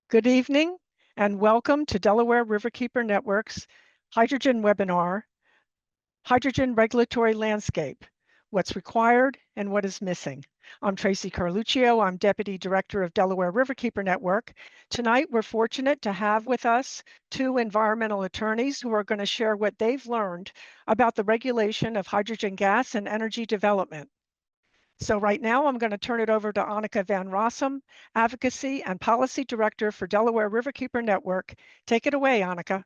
Good evening and welcome to Delaware Riverkeeper Network's hydrogen webinar, Hydrogen Regulatory Landscape, What's Required and What is Missing. I'm Tracy Carluccio. I'm Deputy Director of Delaware Riverkeeper Network. Tonight, we're fortunate to have with us two environmental attorneys who are going to share what they've learned about the regulation of hydrogen gas and energy development. So right now, I'm going to turn it over to Annika Van Rossum, Advocacy and Policy Director for Delaware Riverkeeper Network. Take it away, Annika.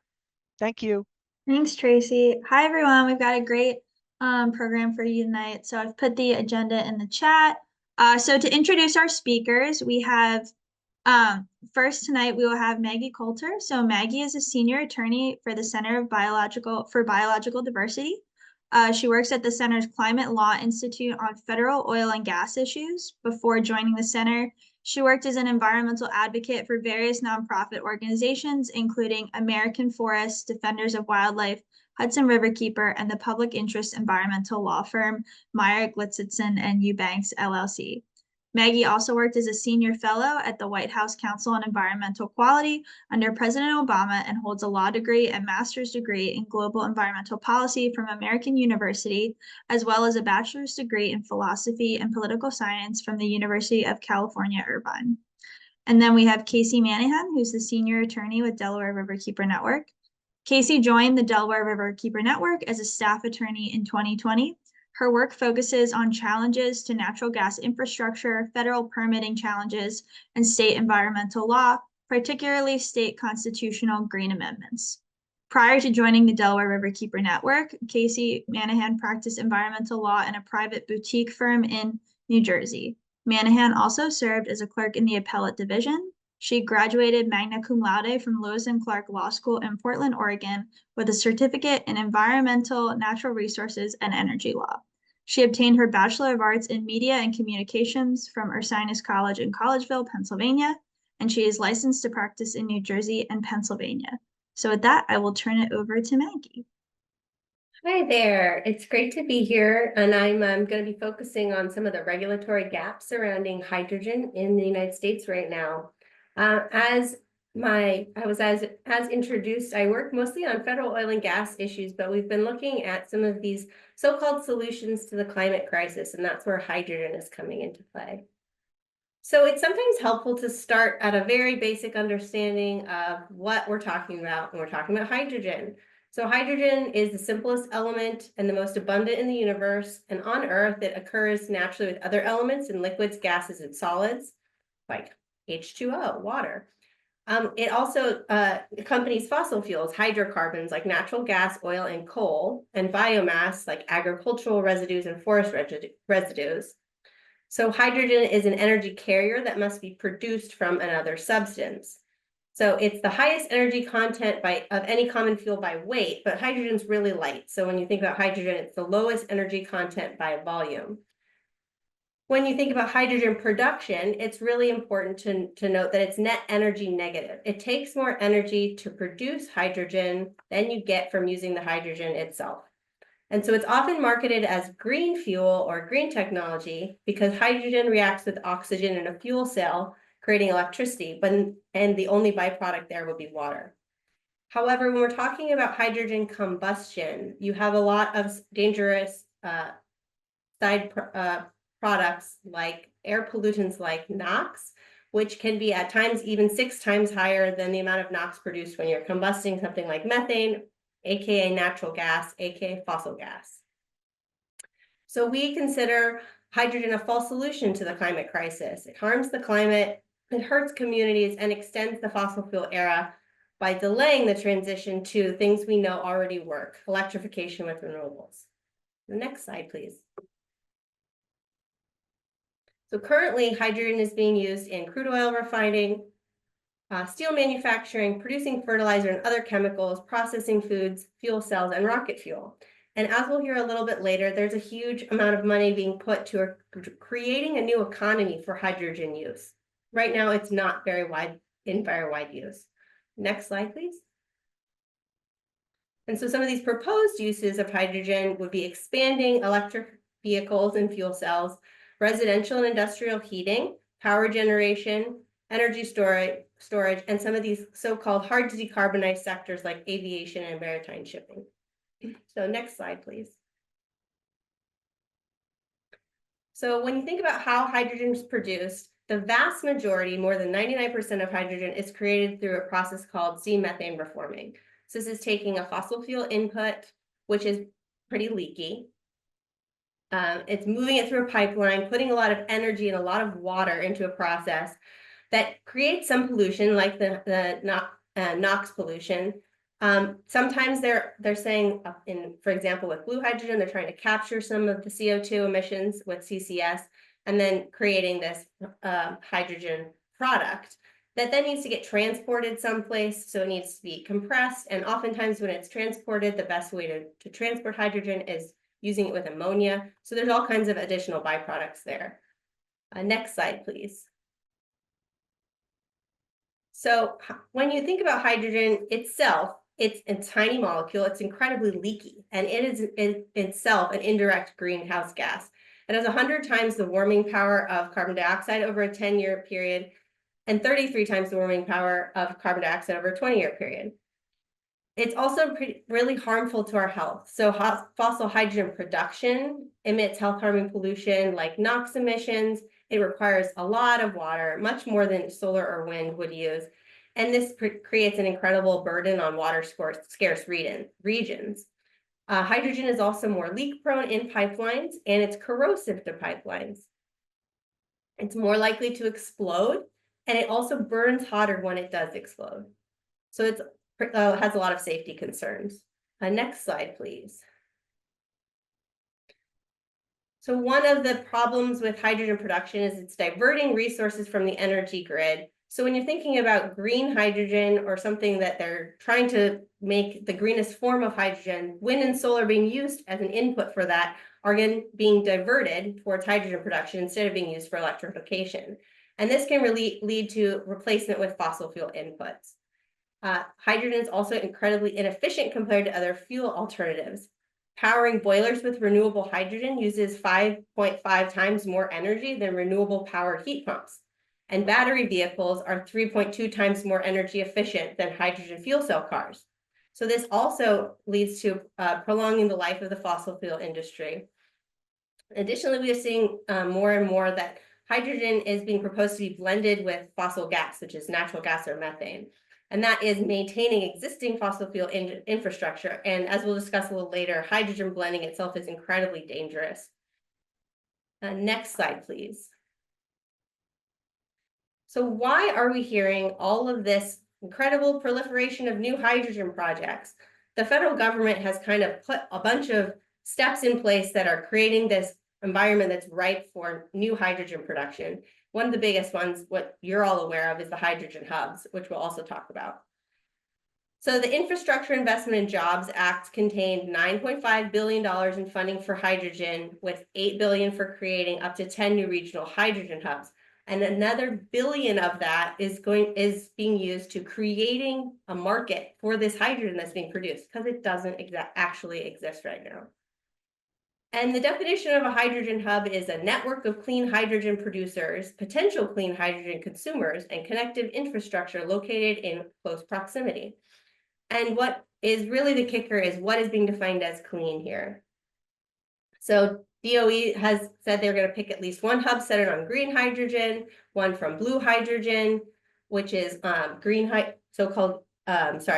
Thank you. Thanks, Tracy. Hi, everyone. We've got a great program for you tonight. So I've put the agenda in the chat. So to introduce our speakers, we have first tonight, we will have Maggie Coulter. So Maggie is a senior attorney for the Center of Biological Diversity. She works at the Center's Climate Law Institute on federal oil and gas issues. Before joining the center, she worked as an environmental advocate for various nonprofit organizations, including American Forests, Defenders of Wildlife, Hudson Riverkeeper, and the public interest environmental law firm Meyer, Glitzitson, and Eubanks, LLC. Maggie also worked as a senior fellow at the White House Council on Environmental Quality under President Obama and holds a law degree and master's degree in global environmental policy from American University, as well as a bachelor's degree in philosophy and political science from the University of California, Irvine. And then we have Kacy Manahan, who's the senior attorney with Delaware Riverkeeper Network. Kacy joined the Delaware Riverkeeper Network as a staff attorney in 2020. Her work focuses on challenges to natural gas infrastructure, federal permitting challenges, and state environmental law, particularly state constitutional green amendments. Prior to joining the Delaware Riverkeeper Network, Kacy Manahan practiced environmental law in a private boutique firm in New Jersey. Manahan also served as a clerk in the appellate division. She graduated magna cum laude from Lewis and Clark Law School in Portland, Oregon, with a certificate in environmental, natural resources, and energy law. She obtained her Bachelor of Arts in Media and Communications from Ursinus College in Collegeville, Pennsylvania, and she is licensed to practice in New Jersey and Pennsylvania. So with that, I will turn it over to Maggie. Hi there. It's great to be here, and I'm going to be focusing on some of the regulatory gaps surrounding hydrogen in the United States right now. As introduced, I work mostly on federal oil and gas issues, but we've been looking at some of these so-called solutions to the climate crisis, and that's where hydrogen is coming into play. So it's sometimes helpful to start at a very basic understanding of what we're talking about when we're talking about hydrogen. So hydrogen is the simplest element and the most abundant in the universe, and on Earth it occurs naturally with other elements in liquids, gases, and solids, like H2O, water. It also accompanies fossil fuels, hydrocarbons like natural gas, oil, and coal, and biomass like agricultural residues and forest residues. So hydrogen is an energy carrier that must be produced from another substance. So it's the highest energy content of any common fuel by weight, but hydrogen's really light. So when you think about hydrogen, it's the lowest energy content by volume. When you think about hydrogen production, it's really important to note that it's net energy negative. It takes more energy to produce hydrogen than you get from using the hydrogen itself. And so it's often marketed as green fuel or green technology because hydrogen reacts with oxygen in a fuel cell, creating electricity, and the only byproduct there would be water. However, when we're talking about hydrogen combustion, you have a lot of dangerous side products like air pollutants like NOx, which can be at times even 6 times higher than the amount of NOx produced when you're combusting something like methane, aka natural gas, aka fossil gas. So we consider hydrogen a false solution to the climate crisis. It harms the climate, it hurts communities, and extends the fossil fuel era by delaying the transition to things we know already work, electrification with renewables. The next slide, please. So currently, hydrogen is being used in crude oil refining, steel manufacturing, producing fertilizer and other chemicals, processing foods, fuel cells, and rocket fuel. And as we'll hear a little bit later, there's a huge amount of money being put to creating a new economy for hydrogen use. Right now, it's not very wide use. Next slide, please. And so some of these proposed uses of hydrogen would be expanding electric vehicles and fuel cells, residential and industrial heating, power generation, energy storage, storage, and some of these so-called hard to decarbonize sectors like aviation and maritime shipping. So next slide, please. So when you think about how hydrogen is produced, the vast majority, more than 99% of hydrogen, is created through a process called C-methane reforming. So this is taking a fossil fuel input, which is pretty leaky. It's moving it through a pipeline, putting a lot of energy and a lot of water into a process that creates some pollution, like the NOx pollution. Sometimes they're saying, for example, with blue hydrogen, they're trying to capture some of the CO2 emissions with CCS, and then creating this hydrogen product that then needs to get transported someplace. So it needs to be compressed. And oftentimes when it's transported, the best way to transport hydrogen is using it with ammonia. So there's all kinds of additional byproducts there. Next slide, please. So when you think about hydrogen itself, it's a tiny molecule, it's incredibly leaky, and it is in itself an indirect greenhouse gas. It has 100 times the warming power of carbon dioxide over a 10-year period, and 33 times the warming power of carbon dioxide over a 20-year period. It's also really harmful to our health. So fossil hydrogen production emits health-harming pollution like NOx emissions. It requires a lot of water, much more than solar or wind would use. And this creates an incredible burden on water-scarce regions. Hydrogen is also more leak-prone in pipelines, and it's corrosive to pipelines. It's more likely to explode, and it also burns hotter when it does explode. So it has a lot of safety concerns. Next slide, please. So one of the problems with hydrogen production is it's diverting resources from the energy grid. So when you're thinking about green hydrogen or something that they're trying to make the greenest form of hydrogen, wind and solar being used as an input for that are again being diverted towards hydrogen production instead of being used for electrification. And this can really lead to replacement with fossil fuel inputs. Hydrogen is also incredibly inefficient compared to other fuel alternatives. Powering boilers with renewable hydrogen uses 5.5 times more energy than renewable powered heat pumps. And battery vehicles are 3.2 times more energy efficient than hydrogen fuel cell cars. So this also leads to prolonging the life of the fossil fuel industry. Additionally, we are seeing more and more that hydrogen is being proposed to be blended with fossil gas, which is natural gas or methane. And that is maintaining existing fossil fuel infrastructure. And as we'll discuss a little later, hydrogen blending itself is incredibly dangerous. Next slide, please. So why are we hearing all of this incredible proliferation of new hydrogen projects? The federal government has kind of put a bunch of steps in place that are creating this environment that's ripe for new hydrogen production. One of the biggest ones, what you're all aware of, is the hydrogen hubs, which we'll also talk about. So the Infrastructure Investment and Jobs Act contained $9.5 billion in funding for hydrogen, with $8 billion for creating up to 10 new regional hydrogen hubs. And another $1 billion of that is being used to creating a market for this hydrogen that's being produced, because it doesn't actually exist right now. And the definition of a hydrogen hub is a network of clean hydrogen producers, potential clean hydrogen consumers, and connective infrastructure located in close proximity. And what is really the kicker is what is being defined as clean here. So DOE has said they're going to pick at least one hub centered on green hydrogen, one from blue hydrogen, which is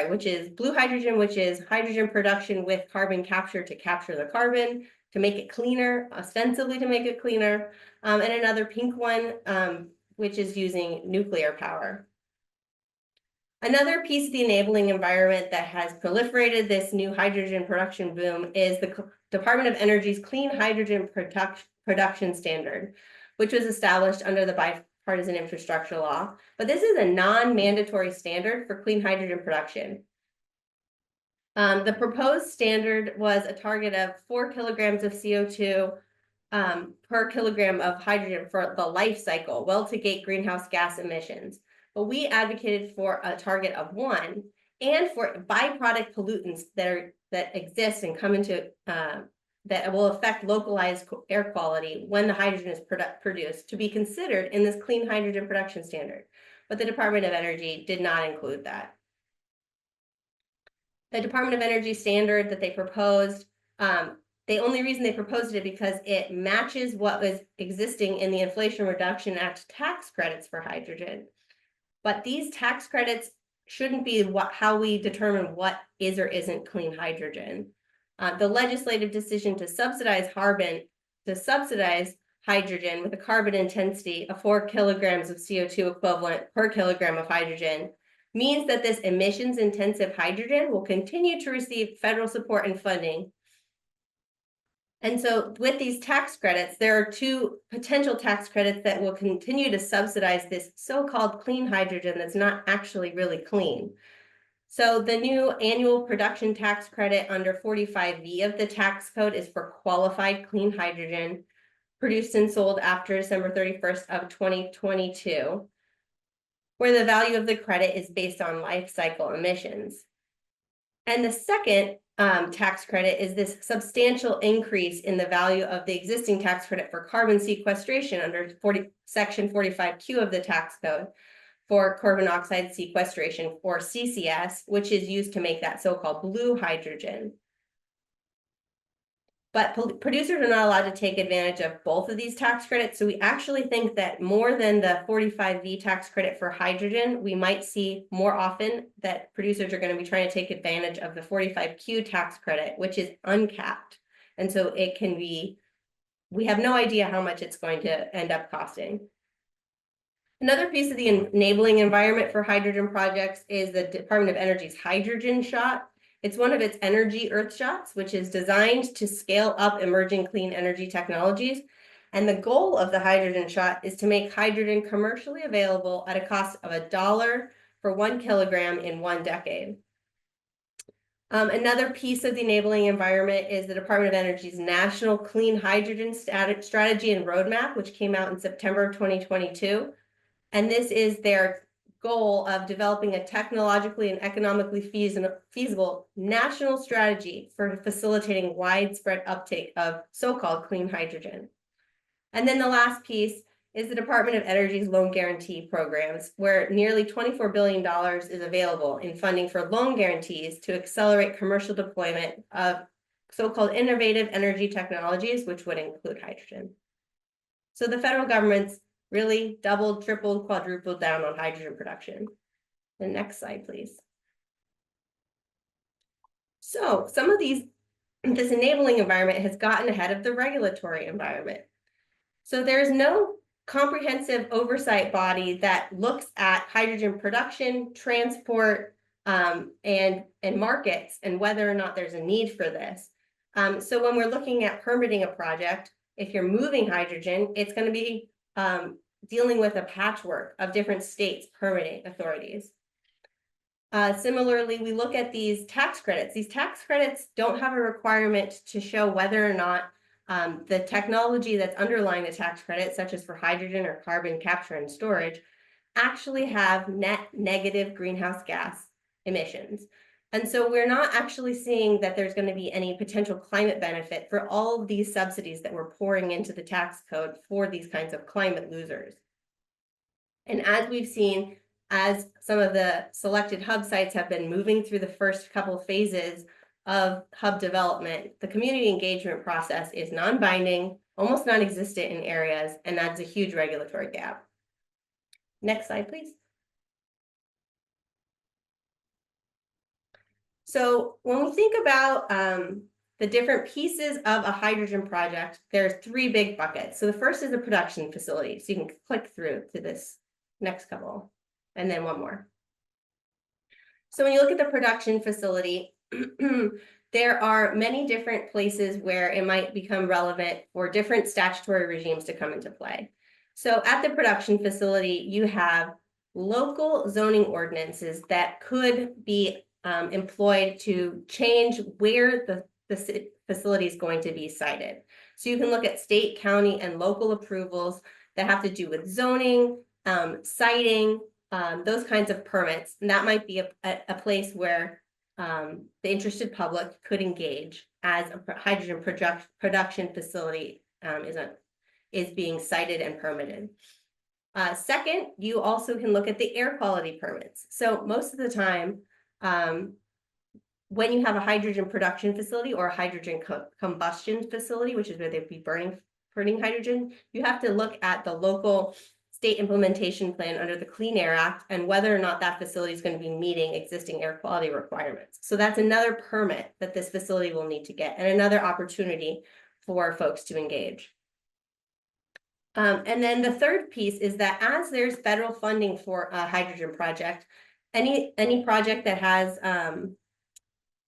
which is blue hydrogen, which is hydrogen production with carbon capture to capture the carbon, to make it cleaner, ostensibly to make it cleaner, and another pink one, which is using nuclear power. Another piece of the enabling environment that has proliferated this new hydrogen production boom is the Department of Energy's Clean Hydrogen Production Standard, which was established under the Bipartisan Infrastructure Law. But this is a non-mandatory standard for clean hydrogen production. The proposed standard was a target of 4 kilograms of CO2 per kilogram of hydrogen for the life cycle, well to gate greenhouse gas emissions. But we advocated for a target of 1, and for byproduct pollutants that exist and come into that will affect localized air quality when the hydrogen is produced to be considered in this clean hydrogen production standard. but the Department of Energy did not include that. The Department of Energy standard that they proposed, the only reason they proposed it because it matches what was existing in the Inflation Reduction Act tax credits for hydrogen. But these tax credits shouldn't be how we determine what is or isn't clean hydrogen. The legislative decision to subsidize hydrogen with a carbon intensity of 4 kilograms of CO2 equivalent per kilogram of hydrogen means that this emissions intensive hydrogen will continue to receive federal support and funding. And so with these tax credits, there are 2 potential tax credits that will continue to subsidize this so-called clean hydrogen that's not actually really clean. So the new annual production tax credit under 45V of the tax code is for qualified clean hydrogen produced and sold after December 31st of 2022, where the value of the credit is based on life cycle emissions. And the second tax credit is this substantial increase in the value of the existing tax credit for carbon sequestration under Section 45Q of the tax code for carbon oxide sequestration, or CCS, which is used to make that so-called blue hydrogen. But producers are not allowed to take advantage of both of these tax credits. So we actually think that more than the 45V tax credit for hydrogen, we might see more often that producers are going to be trying to take advantage of the 45Q tax credit, which is uncapped. And so it can be, we have no idea how much it's going to end up costing. Another piece of the enabling environment for hydrogen projects is the Department of Energy's hydrogen shot. It's one of its energy Earthshots, which is designed to scale up emerging clean energy technologies. And the goal of the hydrogen shot is to make hydrogen commercially available at a cost of $1 for 1 kilogram in 1 decade. Another piece of the enabling environment is the Department of Energy's National Clean Hydrogen Strategy and Roadmap, which came out in September of 2022. And this is their goal of developing a technologically and economically feasible national strategy for facilitating widespread uptake of so-called clean hydrogen. And then the last piece is the Department of Energy's loan guarantee programs, where nearly $24 billion is available in funding for loan guarantees to accelerate commercial deployment of so-called innovative energy technologies, which would include hydrogen. So the federal government's really doubled, tripled, quadrupled down on hydrogen production. The next slide, please. So some of this enabling environment has gotten ahead of the regulatory environment. So there's no comprehensive oversight body that looks at hydrogen production, transport, and markets, and whether or not there's a need for this. So when we're looking at permitting a project, if you're moving hydrogen, it's going to be dealing with a patchwork of different states' permitting authorities. Similarly, we look at these tax credits. These tax credits don't have a requirement to show whether or not the technology that's underlying the tax credit, such as for hydrogen or carbon capture and storage, actually have net negative greenhouse gas emissions. And so we're not actually seeing that there's going to be any potential climate benefit for all of these subsidies that we're pouring into the tax code for these kinds of climate losers. And as we've seen, as some of the selected hub sites have been moving through the first couple of phases of hub development, the community engagement process is non-binding, almost non-existent in areas, and that's a huge regulatory gap. Next slide, please. So when we think about the different pieces of a hydrogen project, there's 3 big buckets. So the first is the production facility. So you can click through to this next couple, and then one more. So when you look at the production facility, there are many different places where it might become relevant for different statutory regimes to come into play. So at the production facility, you have local zoning ordinances that could be employed to change where the facility is going to be sited. So you can look at state, county, and local approvals that have to do with zoning, siting, those kinds of permits. And that might be a place where the interested public could engage as a hydrogen production facility is being sited and permitted. Second, you also can look at the air quality permits. So most of the time, when you have a hydrogen production facility or a hydrogen combustion facility, which is where they'd be burning hydrogen, you have to look at the local state implementation plan under the Clean Air Act and whether or not that facility is going to be meeting existing air quality requirements. So that's another permit that this facility will need to get and another opportunity for folks to engage. And then the third piece is that as there's federal funding for a hydrogen project, any project that has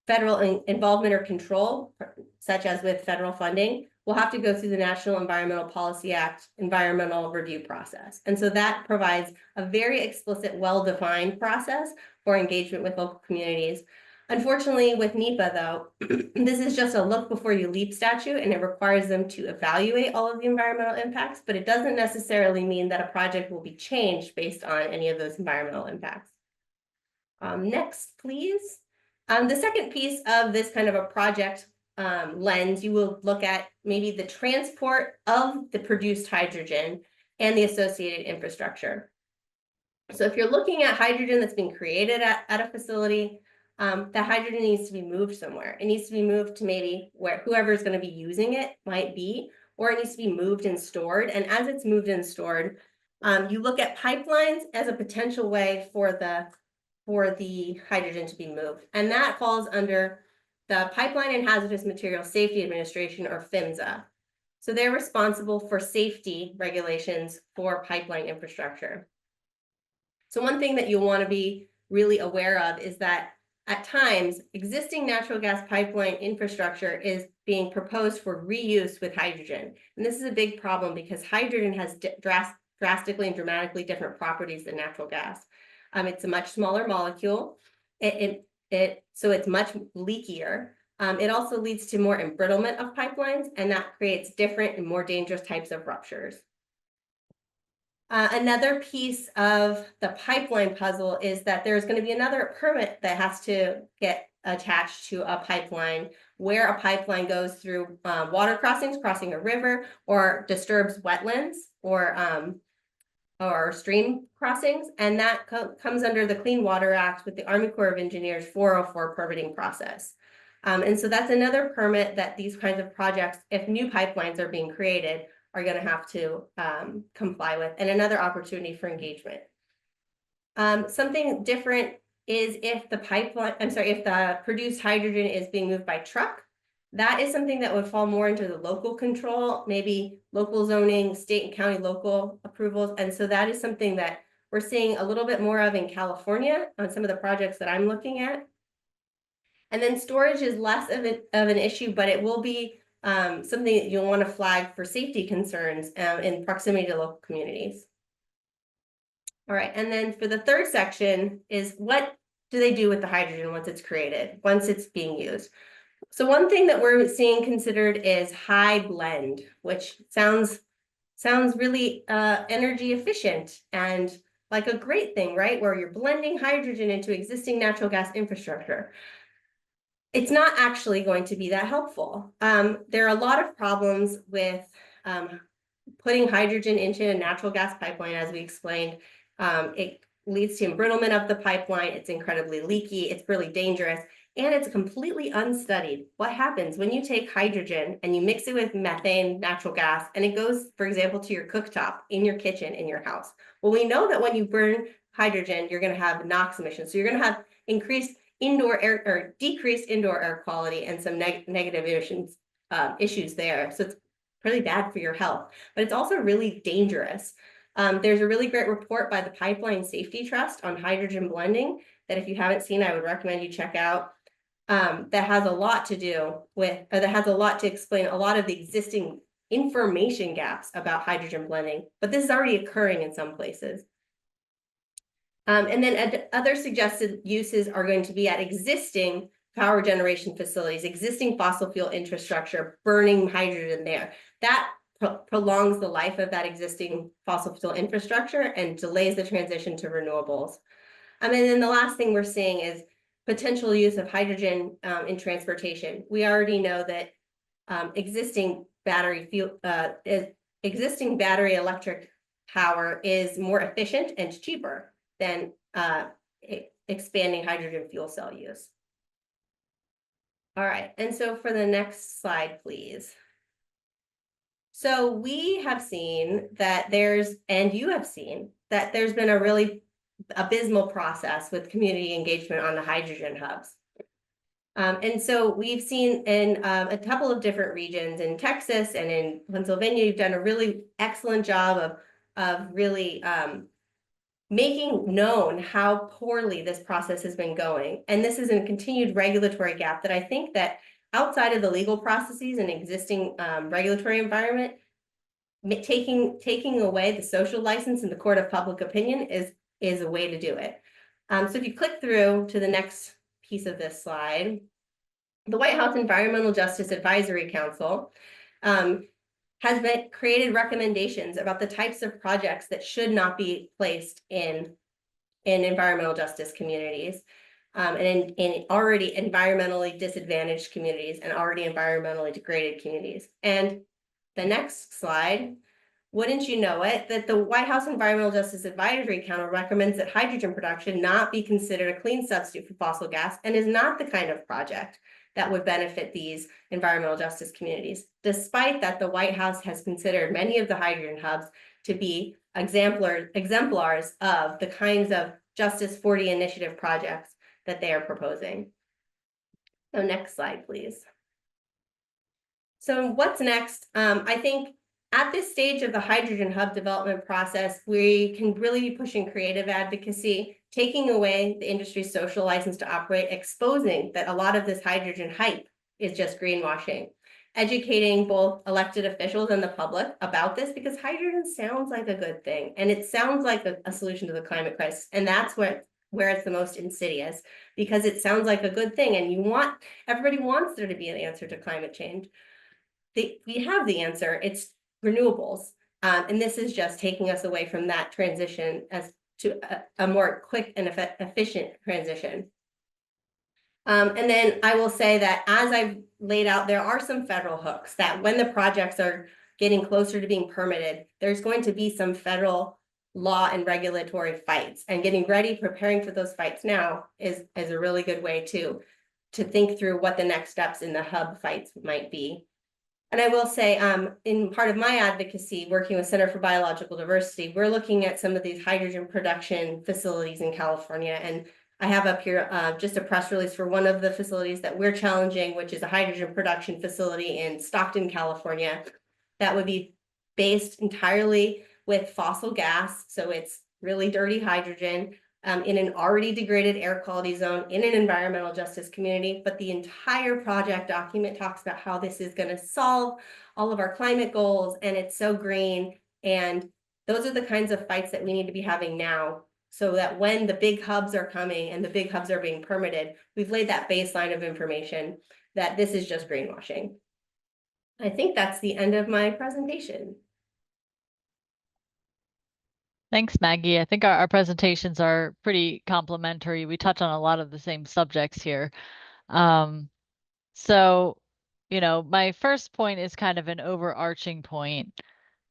federal involvement or control, such as with federal funding, will have to go through the National Environmental Policy Act environmental review process. And so that provides a very explicit, well-defined process for engagement with local communities. Unfortunately, with NEPA, though, this is just a look before you leap statute, and it requires them to evaluate all of the environmental impacts, but it doesn't necessarily mean that a project will be changed based on any of those environmental impacts. Next, please. The second piece of this kind of a project lens, you will look at maybe the transport of the produced hydrogen and the associated infrastructure. So if you're looking at hydrogen that's being created at a facility, that hydrogen needs to be moved somewhere. It needs to be moved to maybe where whoever is going to be using it might be, or it needs to be moved and stored. And as it's moved and stored, you look at pipelines as a potential way for the hydrogen to be moved. And that falls under the Pipeline and Hazardous Materials Safety Administration, or PHMSA. So they're responsible for safety regulations for pipeline infrastructure. So one thing that you'll want to be really aware of is that at times, existing natural gas pipeline infrastructure is being proposed for reuse with hydrogen. And this is a big problem because hydrogen has drastically and dramatically different properties than natural gas. It's a much smaller molecule. So it's much leakier. It also leads to more embrittlement of pipelines, and that creates different and more dangerous types of ruptures. Another piece of the pipeline puzzle is that there's going to be another permit that has to get attached to a pipeline where a pipeline goes through water crossings, crossing a river, or disturbs wetlands or stream crossings, and that comes under the Clean Water Act with the Army Corps of Engineers 404 permitting process. And so that's another permit that these kinds of projects, if new pipelines are being created, are going to have to comply with, and another opportunity for engagement. Something different is if the produced hydrogen is being moved by truck. That is something that would fall more into the local control, maybe local zoning, state and county local approvals. And so that is something that we're seeing a little bit more of in California on some of the projects that I'm looking at. And then storage is less of an issue, but it will be something that you'll want to flag for safety concerns in proximity to local communities. All right, and then for the third section is what do they do with the hydrogen once it's created, once it's being used? So one thing that we're seeing considered is high blend, which sounds really energy efficient and like a great thing, right? Where you're blending hydrogen into existing natural gas infrastructure. It's not actually going to be that helpful. There are a lot of problems with putting hydrogen into a natural gas pipeline, as we explained. It leads to embrittlement of the pipeline. It's incredibly leaky. It's really dangerous. And it's completely unstudied. What happens when you take hydrogen and you mix it with methane, natural gas, and it goes, for example, to your cooktop in your kitchen, in your house? Well, we know that when you burn hydrogen, you're going to have NOx emissions. So you're going to have increased indoor air or decreased indoor air quality and some negative emissions issues there. So it's really bad for your health, but it's also really dangerous. There's a really great report by the Pipeline Safety Trust on hydrogen blending that if you haven't seen, I would recommend you check out. That has a lot to do with, or that has a lot to explain a lot of the existing information gaps about hydrogen blending, but this is already occurring in some places. And then other suggested uses are going to be at existing power generation facilities, existing fossil fuel infrastructure, burning hydrogen there. That prolongs the life of that existing fossil fuel infrastructure and delays the transition to renewables. And then the last thing we're seeing is potential use of hydrogen in transportation. We already know that existing battery electric power is more efficient and cheaper than expanding hydrogen fuel cell use. All right, and so for the next slide, please. So we have seen that and you have seen that there's been a really abysmal process with community engagement on the hydrogen hubs. And so we've seen in a couple of different regions in Texas and in Pennsylvania, you've done a really excellent job of really making known how poorly this process has been going. And this is a continued regulatory gap that I think that outside of the legal processes and existing regulatory environment, taking away the social license in the court of public opinion is a way to do it. So if you click through to the next piece of this slide, the White House Environmental Justice Advisory Council has created recommendations about the types of projects that should not be placed in environmental justice communities and in already environmentally disadvantaged communities and already environmentally degraded communities. And the next slide, wouldn't you know it, that the White House Environmental Justice Advisory Council recommends that hydrogen production not be considered a clean substitute for fossil gas and is not the kind of project that would benefit these environmental justice communities, despite that the White House has considered many of the hydrogen hubs to be exemplars of the kinds of Justice 40 initiative projects that they are proposing. So next slide, please. So what's next? I think at this stage of the hydrogen hub development process, we can really be pushing creative advocacy, taking away the industry's social license to operate, exposing that a lot of this hydrogen hype is just greenwashing, educating both elected officials and the public about this, because hydrogen sounds like a good thing and it sounds like a solution to the climate crisis. And that's where it's the most insidious, because it sounds like a good thing and everybody wants there to be an answer to climate change. We have the answer, it's renewables. And this is just taking us away from that transition as to a more quick and efficient transition. And then I will say that as I've laid out, there are some federal hooks that when the projects are getting closer to being permitted, there's going to be some federal law and regulatory fights, and getting ready, preparing for those fights now is a really good way to think through what the next steps in the hub fights might be. And I will say, in part of my advocacy, working with Center for Biological Diversity, we're looking at some of these hydrogen production facilities in California. And I have up here just a press release for one of the facilities that we're challenging, which is a hydrogen production facility in Stockton, California, that would be based entirely with fossil gas. So it's really dirty hydrogen. In an already degraded air quality zone in an environmental justice community, but the entire project document talks about how this is going to solve all of our climate goals, and it's so green. And those are the kinds of fights that we need to be having now, so that when the big hubs are coming and the big hubs are being permitted, we've laid that baseline of information that this is just greenwashing. I think that's the end of my presentation. Thanks, Maggie. I think our presentations are pretty complementary. We touch on a lot of the same subjects here. So, my first point is kind of an overarching point.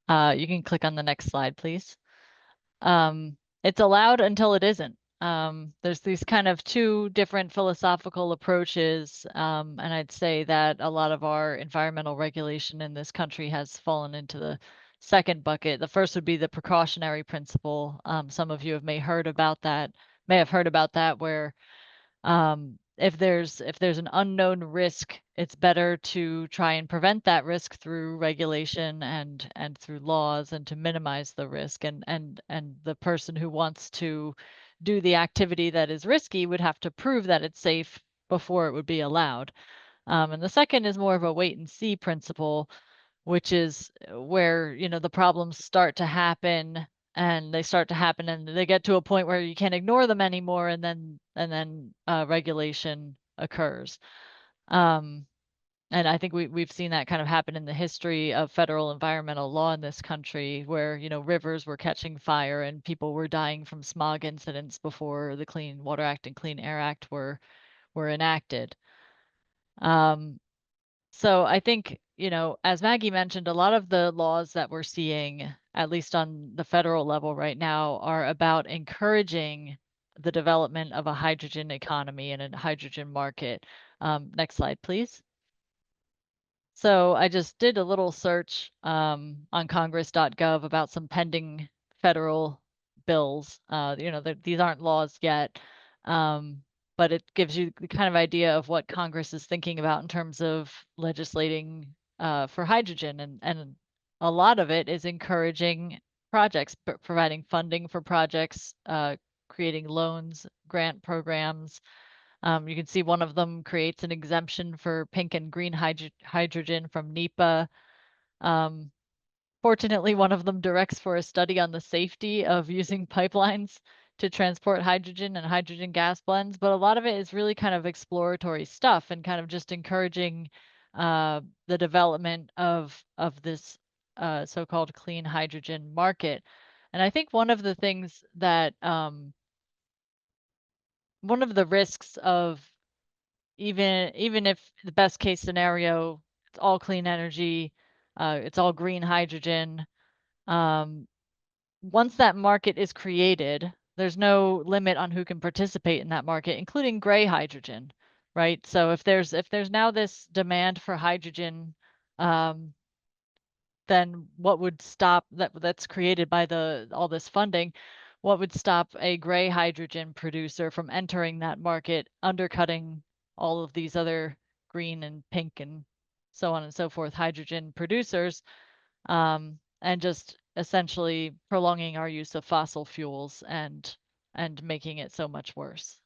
You can click on the next slide, please. It's allowed until it isn't. There's these kind of two different philosophical approaches, and I'd say that a lot of our environmental regulation in this country has fallen into the second bucket. The first would be the precautionary principle. Some of you may have heard about that, where if there's an unknown risk, it's better to try and prevent that risk through regulation and through laws, and to minimize the risk. And the person who wants to do the activity that is risky would have to prove that it's safe before it would be allowed. And the second is more of a wait and see principle, which is where, the problems start to happen and they get to a point where you can't ignore them anymore. And then regulation occurs. And I think we've seen that kind of happen in the history of federal environmental law in this country, where, rivers were catching fire and people were dying from smog incidents before the Clean Water Act and Clean Air Act were enacted. So I think, you know, as Maggie mentioned, a lot of the laws that we're seeing, at least on the federal level right now, are about encouraging the development of a hydrogen economy and a hydrogen market. Next slide, please. So I just did a little search on congress.gov about some pending federal bills. You know, these aren't laws yet, but it gives you the kind of idea of what Congress is thinking about in terms of legislating for hydrogen, and a lot of it is encouraging projects, providing funding for projects, creating loans, grant programs. You can see one of them creates an exemption for pink and green hydrogen from NEPA. Fortunately, one of them directs for a study on the safety of using pipelines to transport hydrogen and hydrogen gas blends, but a lot of it is really kind of exploratory stuff and kind of just encouraging the development of this so-called clean hydrogen market. And I think one of the things that one of the risks of even if the best case scenario, it's all clean energy, it's all green hydrogen. Once that market is created, there's no limit on who can participate in that market, including gray hydrogen, right? So if there's now this demand for hydrogen, then what would stop that's created by all this funding? What would stop a gray hydrogen producer from entering that market, undercutting all of these other green and pink and so on and so forth hydrogen producers, and just essentially prolonging our use of fossil fuels and making it so much worse.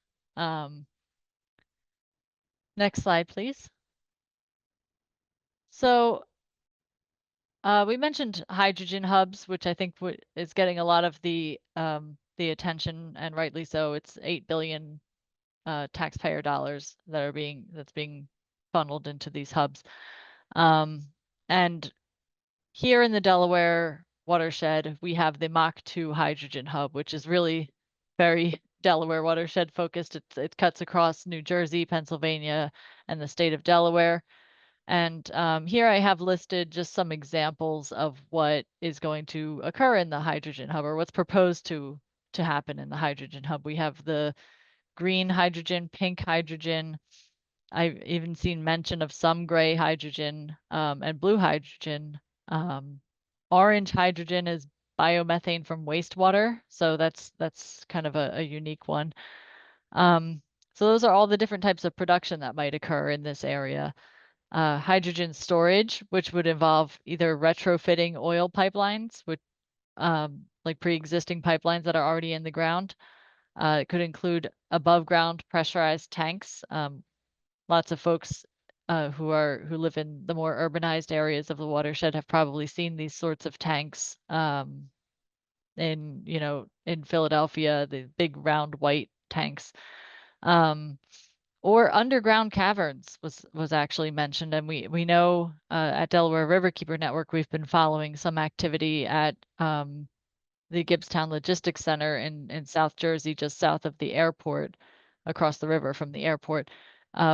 Next slide, please. So we mentioned hydrogen hubs, which I think is getting a lot of the attention, and rightly so. It's 8 billion taxpayer dollars that's being funneled into these hubs. And here in the Delaware watershed, we have the MACH2 Hydrogen Hub, which is really very Delaware watershed focused. It cuts across New Jersey, Pennsylvania, and the state of Delaware. And here I have listed just some examples of what is going to occur in the hydrogen hub, or what's proposed to happen in the hydrogen hub. We have the green hydrogen, pink hydrogen. I've even seen mention of some gray hydrogen and blue hydrogen. Orange hydrogen is biomethane from wastewater, so that's kind of a unique one. So those are all the different types of production that might occur in this area. Hydrogen storage, which would involve either retrofitting oil pipelines, which like pre-existing pipelines that are already in the ground. It could include above ground pressurized tanks. Lots of folks who live in the more urbanized areas of the watershed have probably seen these sorts of tanks in Philadelphia, the big round white tanks. Or underground caverns was actually mentioned, and we know at Delaware Riverkeeper Network we've been following some activity at the Gibbstown Logistics Center in South Jersey, just south of the airport, across the river from the airport,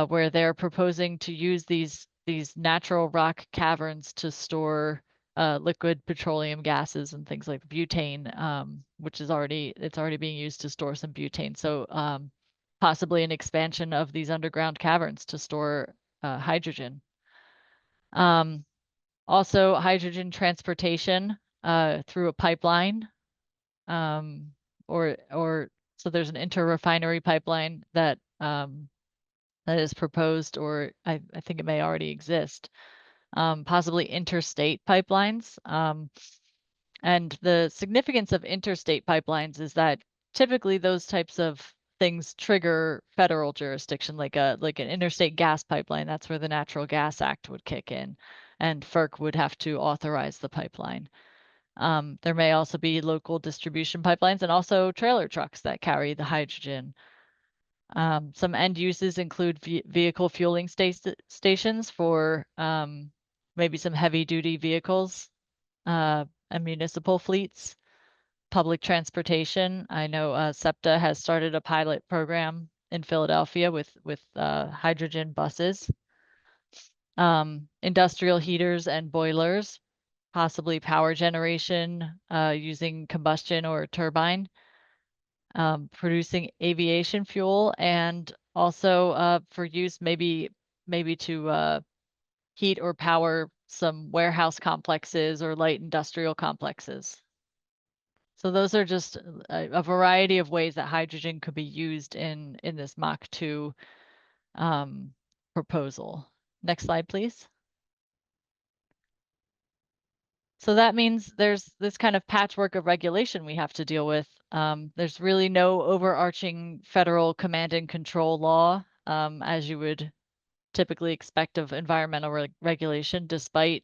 where they're proposing to use these natural rock caverns to store liquid petroleum gases and things like butane, which is already being used to store some butane. So possibly an expansion of these underground caverns to store hydrogen. Also hydrogen transportation through a pipeline, or so there's an interrefinery pipeline that is proposed, or I think it may already exist. Possibly interstate pipelines. And the significance of interstate pipelines is that typically those types of things trigger federal jurisdiction, like an interstate gas pipeline. That's where the Natural Gas Act would kick in, and FERC would have to authorize the pipeline. There may also be local distribution pipelines and also trailer trucks that carry the hydrogen. Some end uses include vehicle fueling stations for maybe some heavy duty vehicles and municipal fleets. Public transportation. I know SEPTA has started a pilot program in Philadelphia with hydrogen buses. Industrial heaters and boilers, possibly power generation using combustion or turbine, producing aviation fuel, and also for use maybe to heat or power some warehouse complexes or light industrial complexes. So those are just a variety of ways that hydrogen could be used in this MACH2 proposal. Next slide, please. So that means there's this kind of patchwork of regulation we have to deal with. There's really no overarching federal command and control law, as you would typically expect of environmental regulation, despite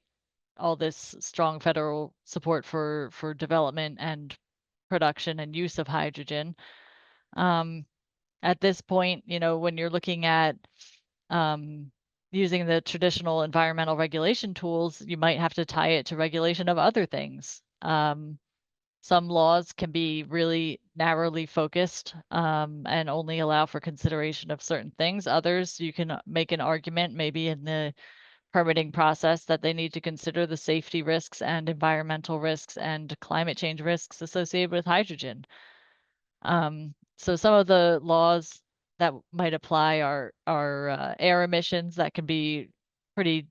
all this strong federal support for development and production and use of hydrogen. At this point, you know, when you're looking at using the traditional environmental regulation tools, you might have to tie it to regulation of other things. Some laws can be really narrowly focused and only allow for consideration of certain things. Others, you can make an argument maybe in the permitting process that they need to consider the safety risks and environmental risks and climate change risks associated with hydrogen. So some of the laws that might apply are air emissions that can be pretty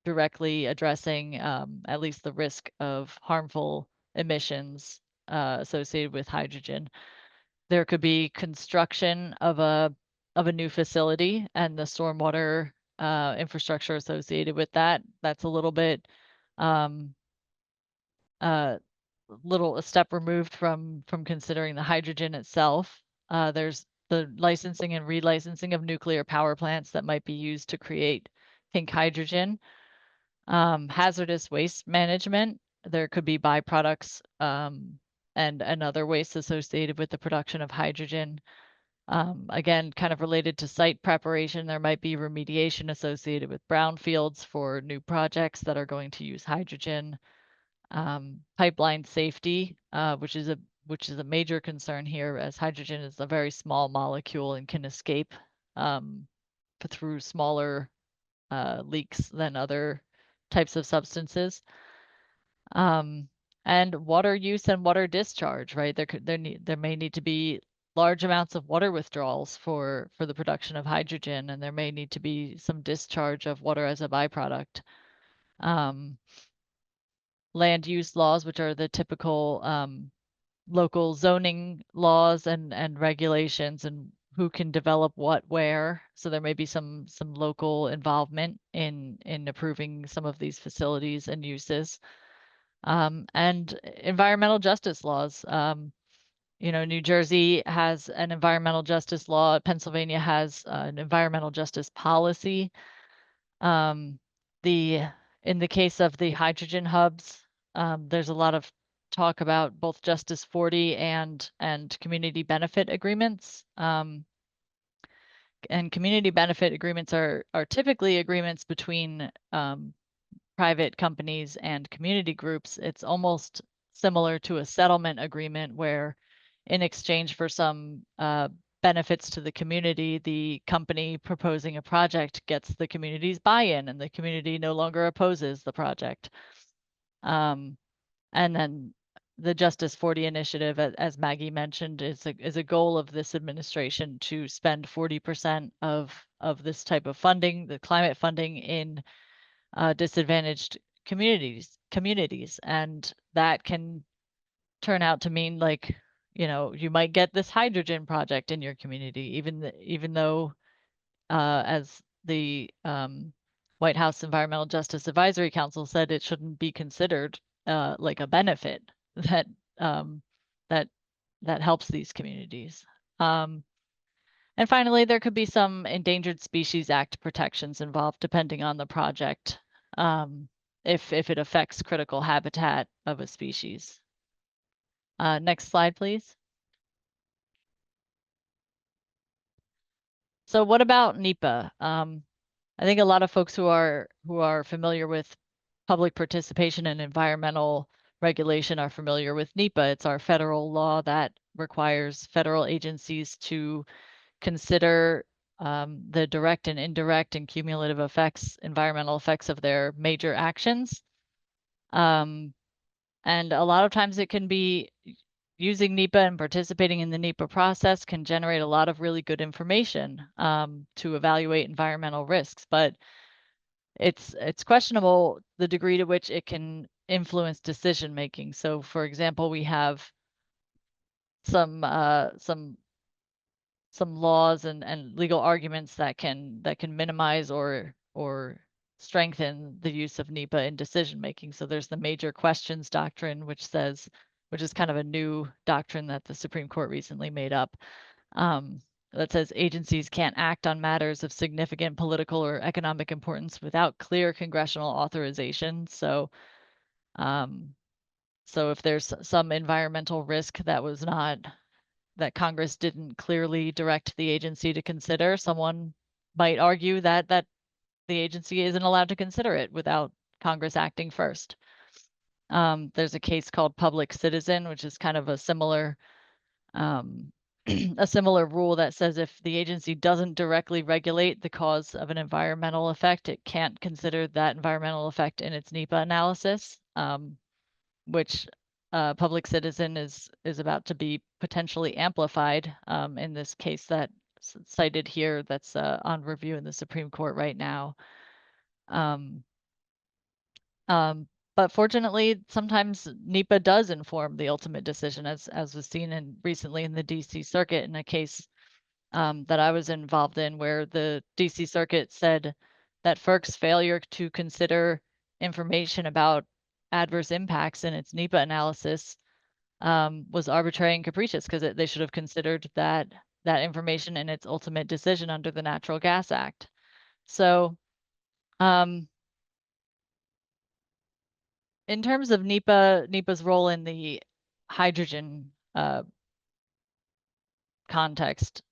directly addressing at least the risk of harmful emissions associated with hydrogen. There could be construction of a new facility and the stormwater infrastructure associated with that. That's a little bit a step removed from considering the hydrogen itself. There's the licensing and relicensing of nuclear power plants that might be used to create pink hydrogen. Hazardous waste management. There could be byproducts and other wastes associated with the production of hydrogen. Again, kind of related to site preparation, there might be remediation associated with brownfields for new projects that are going to use hydrogen. Pipeline safety, which is a major concern here, as hydrogen is a very small molecule and can escape through smaller leaks than other types of substances. And water use and water discharge, right? There may need to be large amounts of water withdrawals for the production of hydrogen, and there may need to be some discharge of water as a byproduct. Land use laws, which are the typical local zoning laws and regulations, and who can develop what where. So there may be some local involvement in approving some of these facilities and uses. And environmental justice laws. You know, New Jersey has an environmental justice law. Pennsylvania has an environmental justice policy. In the case of the hydrogen hubs, there's a lot of talk about both Justice 40 and community benefit agreements. And community benefit agreements are typically agreements between private companies and community groups. It's almost similar to a settlement agreement where, in exchange for some benefits to the community, the company proposing a project gets the community's buy-in, and the community no longer opposes the project. And then the Justice 40 initiative, as Maggie mentioned, is a goal of this administration to spend 40% of this type of funding, the climate funding, in disadvantaged communities, and that can turn out to mean, like, you know, you might get this hydrogen project in your community, even though as the White House Environmental Justice Advisory Council said, it shouldn't be considered like a benefit that helps these communities. And finally, there could be some Endangered Species Act protections involved, depending on the project, if it affects critical habitat of a species. Next slide, please. So what about NEPA? I think a lot of folks who are familiar with public participation and environmental regulation are familiar with NEPA. It's our federal law that requires federal agencies to consider the direct and indirect and cumulative effects, environmental effects of their major actions. And a lot of times it can be using NEPA and participating in the NEPA process can generate a lot of really good information to evaluate environmental risks, but it's questionable the degree to which it can influence decision making. So, for example, we have some laws and legal arguments that can minimize or strengthen the use of NEPA in decision making. So there's the major questions doctrine, which is kind of a new doctrine that the Supreme Court recently made up. That says agencies can't act on matters of significant political or economic importance without clear congressional authorization. So if there's some environmental risk that Congress didn't clearly direct the agency to consider, someone might argue that the agency isn't allowed to consider it without Congress acting first. There's a case called Public Citizen, which is kind of a similar a similar rule that says if the agency doesn't directly regulate the cause of an environmental effect, it can't consider that environmental effect in its NEPA analysis, which Public Citizen is about to be potentially amplified in this case that's cited here that's on review in the Supreme Court right now. But fortunately, sometimes NEPA does inform the ultimate decision, as was seen recently in the DC Circuit in a case that I was involved in, where the DC Circuit said that FERC's failure to consider information about adverse impacts in its NEPA analysis was arbitrary and capricious, because they should have considered that information in its ultimate decision under the Natural Gas Act. So in terms of NEPA's role in the hydrogen context,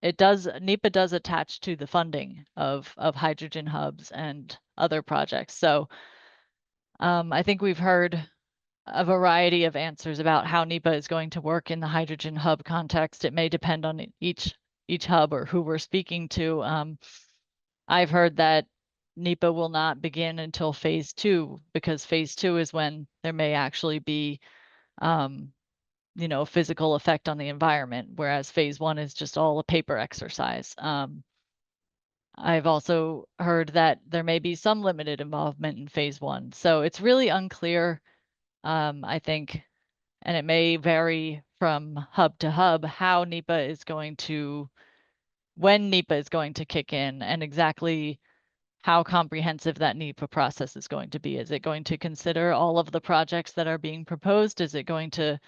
NEPA does attach to the funding of hydrogen hubs and other projects. So I think we've heard a variety of answers about how NEPA is going to work in the hydrogen hub context. It may depend on each hub or who we're speaking to. I've heard that NEPA will not begin until phase 2, because phase 2 is when there may actually be a physical effect on the environment, whereas phase 1 is just all a paper exercise. I've also heard that there may be some limited involvement in phase 1. So it's really unclear, I think, and it may vary from hub to hub, when NEPA is going to kick in, and exactly how comprehensive that NEPA process is going to be. Is it going to consider all of the projects that are being proposed? Is it going to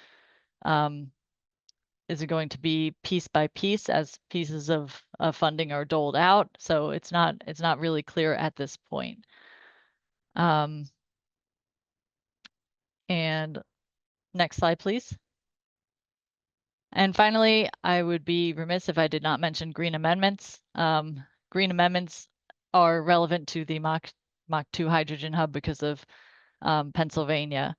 be piece by piece as pieces of funding are doled out? So it's not really clear at this point. And next slide, please. And finally, I would be remiss if I did not mention green amendments. Green amendments are relevant to the MACH2 Hydrogen Hub because of Pennsylvania.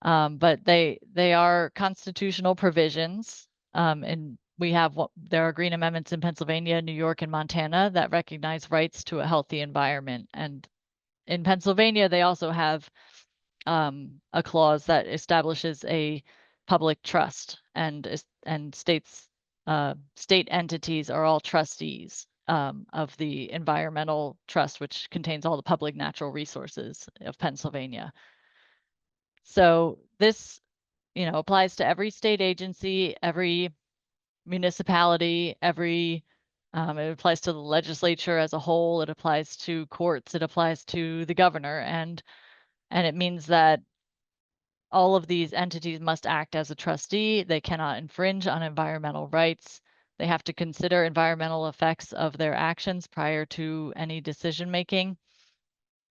But they are constitutional provisions, and there are green amendments in Pennsylvania, New York, and Montana that recognize rights to a healthy environment. And in Pennsylvania, they also have a clause that establishes a public trust, and state entities are all trustees of the environmental trust, which contains all the public natural resources of Pennsylvania. So this, applies to every state agency, every municipality, it applies to the legislature as a whole, it applies to courts, it applies to the governor, and it means that all of these entities must act as a trustee. They cannot infringe on environmental rights. They have to consider environmental effects of their actions prior to any decision making.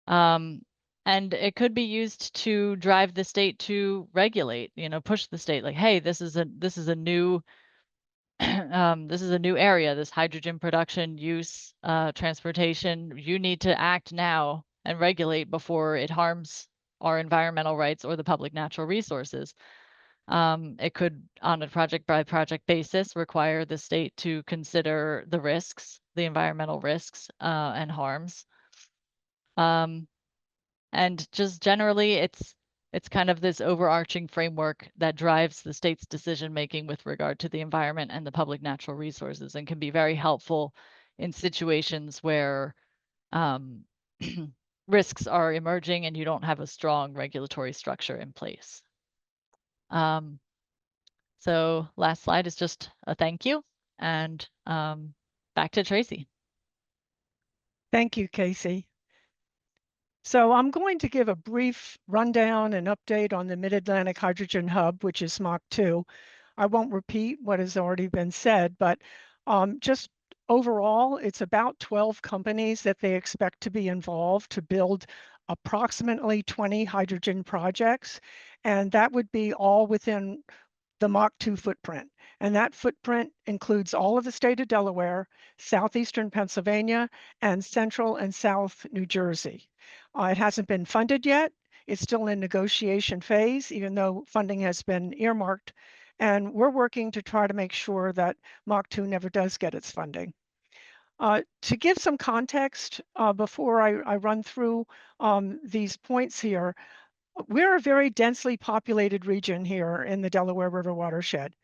And it could be used to drive the state to regulate, push the state, like, hey, this is a new this is a new area, this hydrogen production, use, transportation. You need to act now and regulate before it harms our environmental rights or the public natural resources. It could, on a project by project basis, require the state to consider the risks, the environmental risks, and harms. And just generally, it's kind of this overarching framework that drives the state's decision making with regard to the environment and the public natural resources, and can be very helpful in situations where risks are emerging and you don't have a strong regulatory structure in place. So last slide is just a thank you, and back to Tracy. Thank you, Kacy. So I'm going to give a brief rundown and update on the Mid-Atlantic Hydrogen Hub, which is MACH2. I won't repeat what has already been said, but just overall, it's about 12 companies that they expect to be involved to build approximately 20 hydrogen projects. And that would be all within the MACH2 footprint. And that footprint includes all of the state of Delaware, Southeastern Pennsylvania, and Central and South New Jersey. It hasn't been funded yet. It's still in negotiation phase, even though funding has been earmarked. And we're working to try to make sure that MACH2 never does get its funding. To give some context before I run through these points here, we're a very densely populated region here in the Delaware River watershed,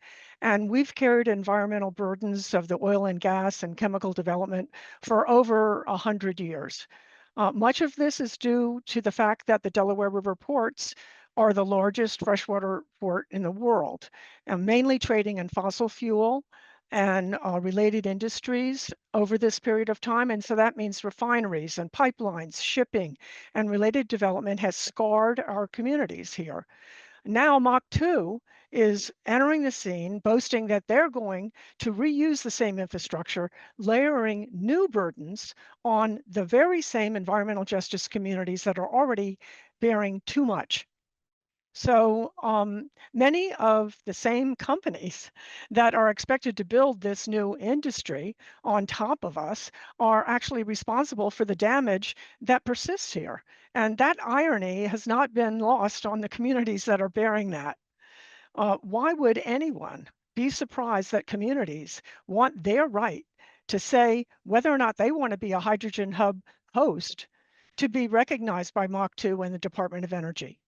and we've carried environmental burdens of the oil and gas and chemical development for over 100 years. Much of this is due to the fact that the Delaware River ports are the largest freshwater port in the world, and mainly trading in fossil fuel and related industries over this period of time. And so that means refineries and pipelines, shipping, and related development has scarred our communities here. Now MACH2 is entering the scene, boasting that they're going to reuse the same infrastructure, layering new burdens on the very same environmental justice communities that are already bearing too much. So many of the same companies that are expected to build this new industry on top of us are actually responsible for the damage that persists here. And that irony has not been lost on the communities that are bearing that. Why would anyone be surprised that communities want their right to say whether or not they want to be a hydrogen hub host to be recognized by MACH2 and the Department of Energy?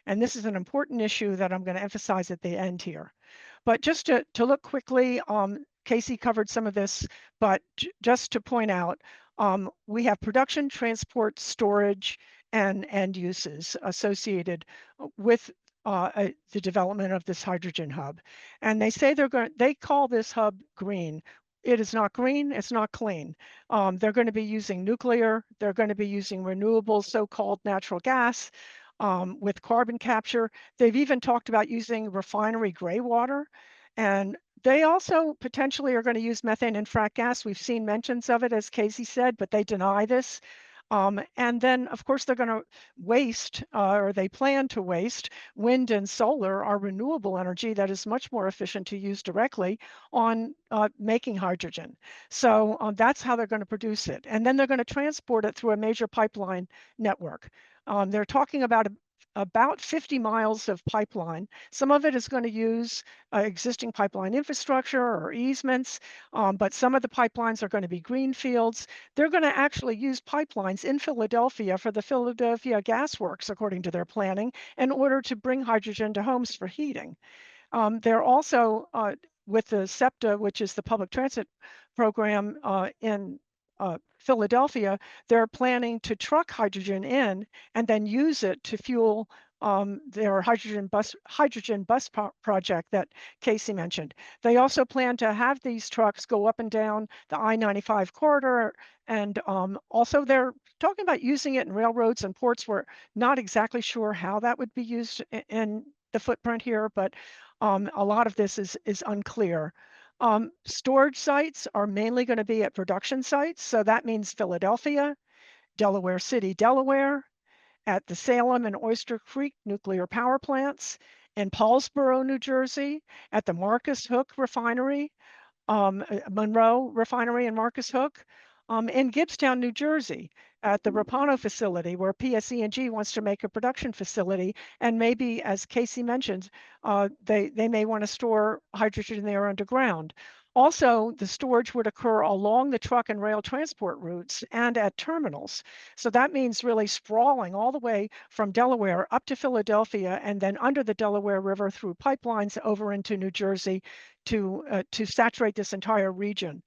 And this is an important issue that I'm going to emphasize at the end here. But just to look quickly, Kacy covered some of this, but just to point out, we have production, transport, storage, and end uses associated with the development of this hydrogen hub. And they say they call this hub green. It is not green, it's not clean. They're going to be using nuclear, they're going to be using renewable so-called natural gas, with carbon capture. They've even talked about using refinery gray water, and they also potentially are going to use methane and frac gas. We've seen mentions of it, as Kacy said, but they deny this. And then, of course, they're going to waste, or they plan to waste, wind and solar, our renewable energy that is much more efficient to use directly on making hydrogen. So that's how they're going to produce it. And then they're going to transport it through a major pipeline network. They're talking about 50 miles of pipeline. Some of it is going to use existing pipeline infrastructure or easements, but some of the pipelines are going to be greenfields. They're going to actually use pipelines in Philadelphia for the Philadelphia Gas Works, according to their planning, in order to bring hydrogen to homes for heating. They're also, with the SEPTA, which is the public transit program in Philadelphia, they're planning to truck hydrogen in and then use it to fuel their hydrogen bus project that Kacy mentioned. They also plan to have these trucks go up and down the I-95 corridor, and also they're talking about using it in railroads and ports. We're not exactly sure how that would be used in the footprint here, but a lot of this is unclear. Storage sites are mainly going to be at production sites. So that means Philadelphia, Delaware City, Delaware, at the Salem and Oyster Creek nuclear power plants, in Paulsboro, New Jersey, at the Marcus Hook refinery, Monroe refinery and Marcus Hook, in Gibbstown, New Jersey, at the Rapano facility where PSE&G wants to make a production facility. And maybe, as Kacy mentioned, they may want to store hydrogen there underground. Also, the storage would occur along the truck and rail transport routes and at terminals. So that means really sprawling all the way from Delaware up to Philadelphia and then under the Delaware River through pipelines over into New Jersey to saturate this entire region.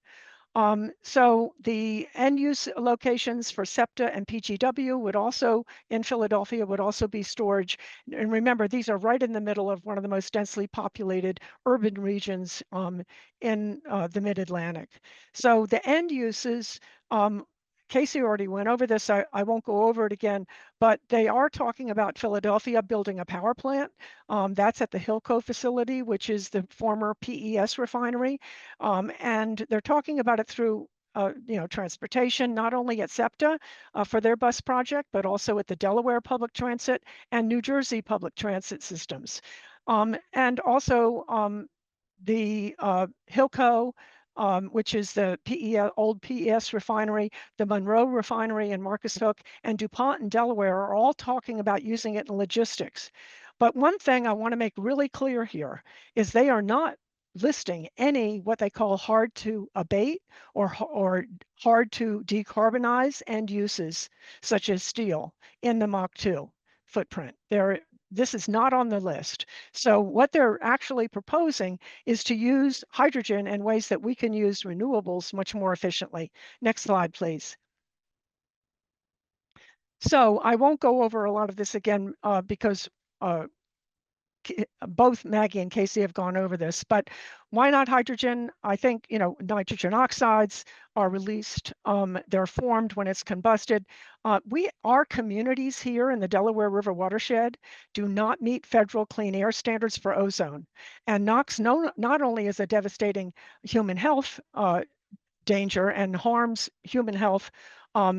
So the end use locations for SEPTA and PGW would also, in Philadelphia, would also be storage. And remember, these are right in the middle of one of the most densely populated urban regions in the mid-Atlantic. So the end uses, Kacy already went over this. I won't go over it again, but they are talking about Philadelphia building a power plant. That's at the Hillco facility, which is the former PES refinery. And they're talking about it through transportation, not only at SEPTA for their bus project, but also at the Delaware Public Transit and New Jersey Public Transit systems. And also the Hillco, which is the old PES refinery, the Monroe refinery in Marcus Hook, and DuPont in Delaware are all talking about using it in logistics. But one thing I want to make really clear here is they are not listing any what they call hard to abate or hard to decarbonize end uses, such as steel, in the MACH2 footprint. This is not on the list. So what they're actually proposing is to use hydrogen in ways that we can use renewables much more efficiently. Next slide, please. So I won't go over a lot of this again because both Maggie and Kacy have gone over this, but why not hydrogen? I think, nitrogen oxides are released. They're formed when it's combusted. Our communities here in the Delaware River watershed do not meet federal clean air standards for ozone. And NOx not only is a devastating human health danger and harms human health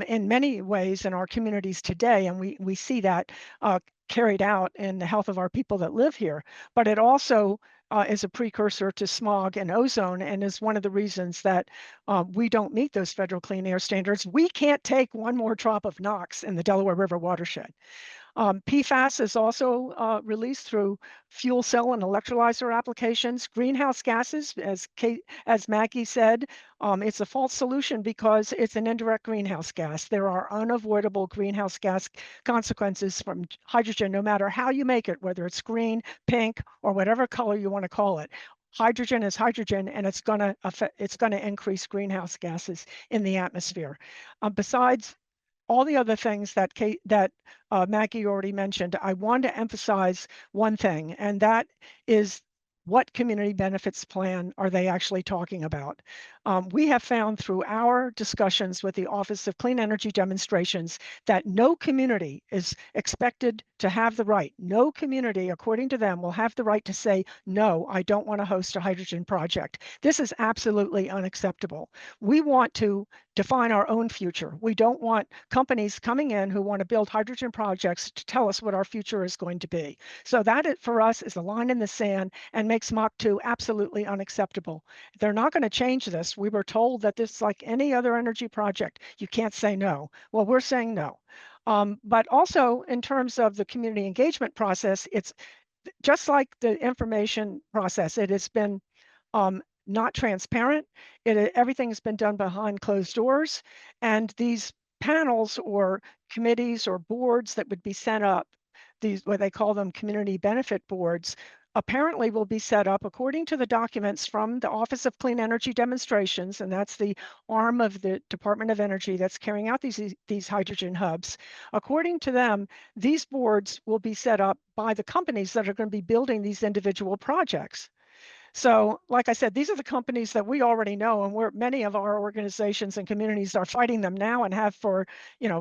in many ways in our communities today, and we see that carried out in the health of our people that live here, but it also is a precursor to smog and ozone and is one of the reasons that we don't meet those federal clean air standards. We can't take one more drop of NOx in the Delaware River watershed. PFAS is also released through fuel cell and electrolyzer applications. Greenhouse gases, as Maggie said, it's a false solution because it's an indirect greenhouse gas. There are unavoidable greenhouse gas consequences from hydrogen, no matter how you make it, whether it's green, pink, or whatever color you want to call it. Hydrogen is hydrogen, and it's going to increase greenhouse gases in the atmosphere. Besides all the other things that Maggie already mentioned, I want to emphasize one thing, and that is what community benefits plan are they actually talking about? We have found through our discussions with the Office of Clean Energy Demonstrations that no community is expected to have the right. No community, according to them, will have the right to say, no, I don't want to host a hydrogen project. This is absolutely unacceptable. We want to define our own future. We don't want companies coming in who want to build hydrogen projects to tell us what our future is going to be. So that for us is a line in the sand and makes MACH2 absolutely unacceptable. They're not going to change this. We were told that this is like any other energy project. You can't say no. Well, we're saying no. But also in terms of the community engagement process, it's just like the information process. It has been not transparent. Everything's been done behind closed doors. And these panels or committees or boards that would be set up, what they call them community benefit boards, apparently will be set up according to the documents from the Office of Clean Energy Demonstrations, and that's the arm of the Department of Energy that's carrying out these hydrogen hubs. According to them, these boards will be set up by the companies that are going to be building these individual projects. So, like I said, these are the companies that we already know, and many of our organizations and communities are fighting them now and have for,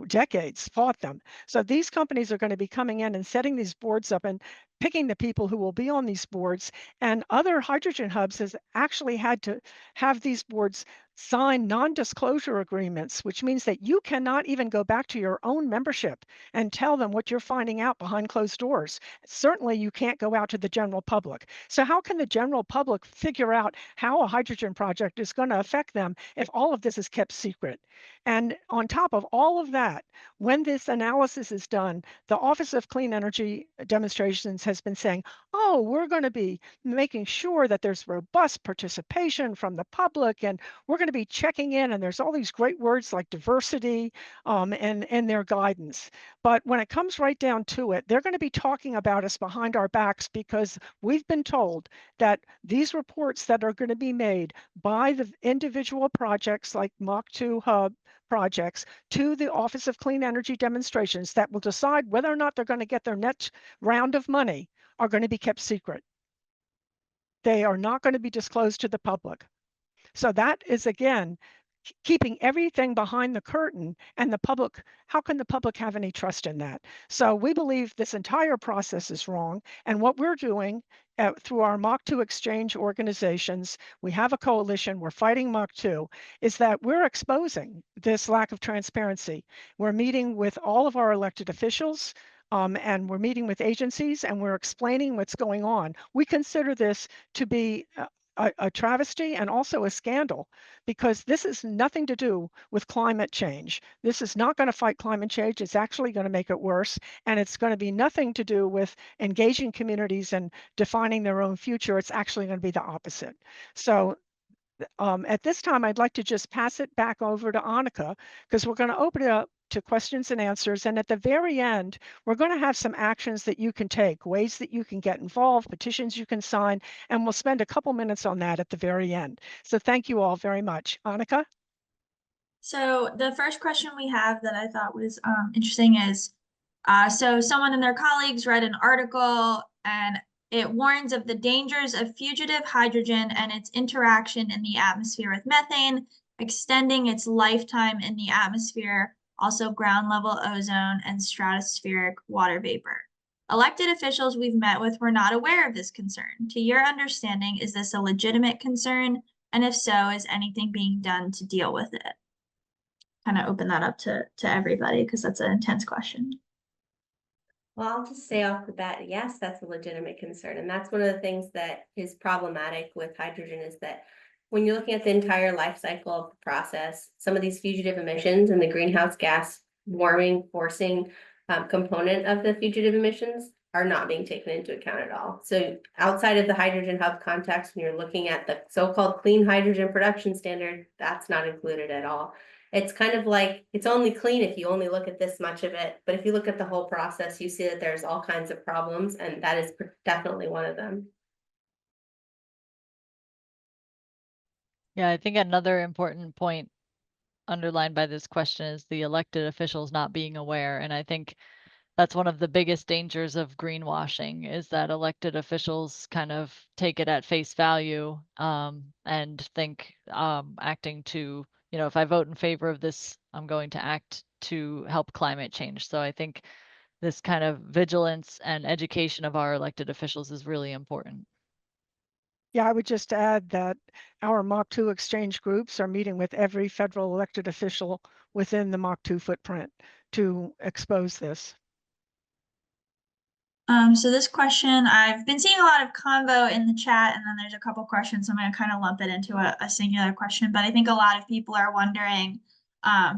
decades fought them. So these companies are going to be coming in and setting these boards up, and picking the people who will be on these boards, and other hydrogen hubs has actually had to have these boards sign non-disclosure agreements, which means that you cannot even go back to your own membership and tell them what you're finding out behind closed doors. Certainly you can't go out to the general public. So how can the general public figure out how a hydrogen project is going to affect them if all of this is kept secret? And on top of all of that, when this analysis is done, the Office of Clean Energy Demonstrations has been saying, oh, we're going to be making sure that there's robust participation from the public, and we're going to be checking in, and there's all these great words like diversity and their guidance. But when it comes right down to it, they're going to be talking about us behind our backs, because we've been told that these reports that are going to be made by the individual projects like MACH2 Hub projects to the Office of Clean Energy Demonstrations that will decide whether or not they're going to get their next round of money are going to be kept secret. They are not going to be disclosed to the public. So that is, again, keeping everything behind the curtain, and the public, how can the public have any trust in that? So we believe this entire process is wrong. And what we're doing through our MACH2 exchange organizations, we have a coalition, we're fighting MACH2, is that we're exposing this lack of transparency. We're meeting with all of our elected officials, and we're meeting with agencies, and we're explaining what's going on. We consider this to be a travesty and also a scandal, because this has nothing to do with climate change. This is not going to fight climate change. It's actually going to make it worse. And it's going to be nothing to do with engaging communities and defining their own future. It's actually going to be the opposite. So at this time, I'd like to just pass it back over to Annika, because we're going to open it up to questions and answers. And at the very end, we're going to have some actions that you can take, ways that you can get involved, petitions you can sign, and we'll spend a couple minutes on that at the very end. So thank you all very much. Annika? So the first question we have that I thought was interesting is, so someone and their colleagues read an article, and it warns of the dangers of fugitive hydrogen and its interaction in the atmosphere with methane, extending its lifetime in the atmosphere, also ground level ozone and stratospheric water vapor. Elected officials we've met with were not aware of this concern. To your understanding, is this a legitimate concern? And if so, is anything being done to deal with it? Kind of open that up to everybody, because that's an intense question. Well, I'll just say off the bat, yes, that's a legitimate concern. And that's one of the things that is problematic with hydrogen, is that when you're looking at the entire life cycle of the process, some of these fugitive emissions and the greenhouse gas warming forcing component of the fugitive emissions are not being taken into account at all. So outside of the hydrogen hub context, when you're looking at the so-called clean hydrogen production standard, that's not included at all. It's kind of like, it's only clean if you only look at this much of it. But if you look at the whole process, you see that there's all kinds of problems, and that is definitely one of them. Yeah, I think another important point underlined by this question is the elected officials not being aware. And I think that's one of the biggest dangers of greenwashing, is that elected officials kind of take it at face value and think acting to, if I vote in favor of this, I'm going to act to help climate change. So I think this kind of vigilance and education of our elected officials is really important. Yeah, I would just add that our MACH2 exchange groups are meeting with every federal elected official within the MACH2 footprint to expose this. So this question, I've been seeing a lot of convo in the chat, and then there's a couple questions. So I'm going to kind of lump it into a singular question, but I think a lot of people are wondering,